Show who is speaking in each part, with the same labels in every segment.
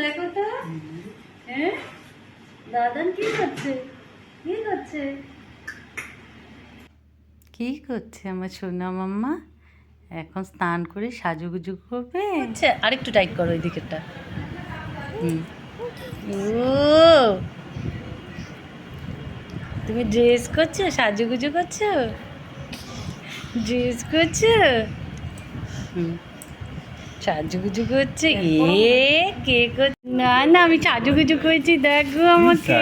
Speaker 1: দেখো তো, হ্যাঁ দাদান কি করছে, কি করছে, কি করছে আমার সোনা মাম্মা? এখন স্নান করে সাজুগুজু করবে। আচ্ছা আরেকটু টাইট করো ওই দিকেরটা। ও তুমি ড্রেস করছো, সাজুগুজু করছো, ড্রেস করছো? সাজুগুজু করছে। কে করছে? না না আমি সাজুগুজু করেছি, দেখো আমাকে।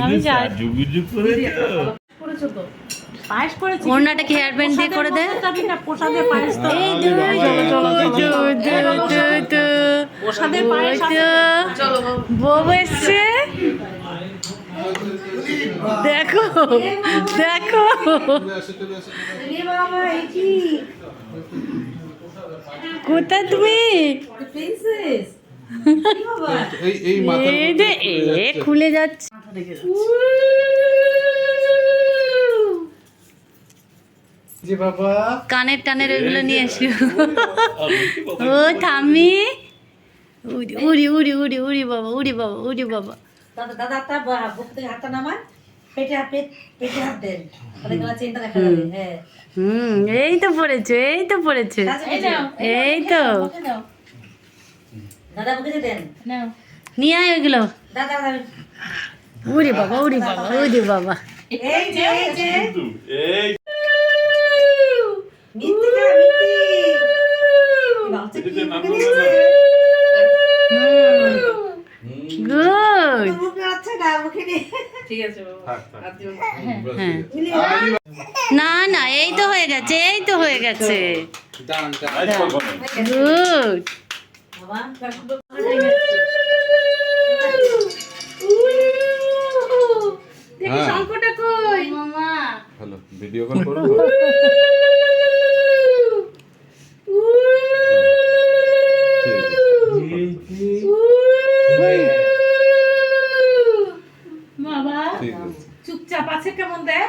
Speaker 1: আমি সাজুগুজু করেছো তো। পায়েস করেছি, ওড়নাটাকে হেয়ার ব্যান্ড দিয়ে করে দে। প্রসাদের পায়েস তো এই প্রসাদের পায়েস চলো বউ এসছে, দেখো দেখো। কোথায় তুমি? খুলে যাচ্ছে। কানের টানের ওইগুলো নিয়ে এসো। ও থামি, উড়ি উড়ি উড়ি উড়ি উড়ি বাবা, উড়ি বাবা, উড়ি বাবা।
Speaker 2: দাদা তা বুক থেকে হাতটা নামায়, পেটে হাত দেন, তাহলে গলা চেনটা দেখা যাবে। হ্যাঁ
Speaker 1: এই তো পড়েছে, এই তো পড়েছে, এই তো।
Speaker 2: দাদা বুকে দেন,
Speaker 1: নিয়ে আয় ওইগুলো।
Speaker 2: দাদা
Speaker 1: উড়ি বাবা, উড়ি বাবা, উড়ি বাবা।
Speaker 2: এই যে এই
Speaker 1: গুড। না না এই তো হয়ে গেছে, এই তো হয়ে গেছে। গুড। শঙ্কটা কই মামা?
Speaker 3: হ্যালো, ভিডিও কল করো।
Speaker 1: বাবা চুপচাপ আছে কেমন দেখ।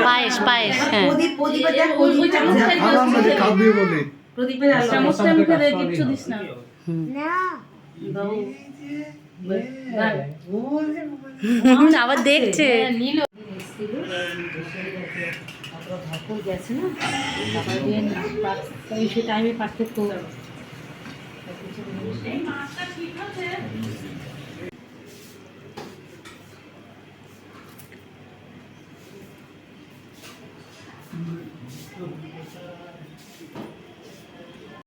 Speaker 1: পায়েস পায়েস, হ্যাঁ কিচ্ছু দিস না। আবার দেখছে। গেছে না সে টাইমে পার্থক্য।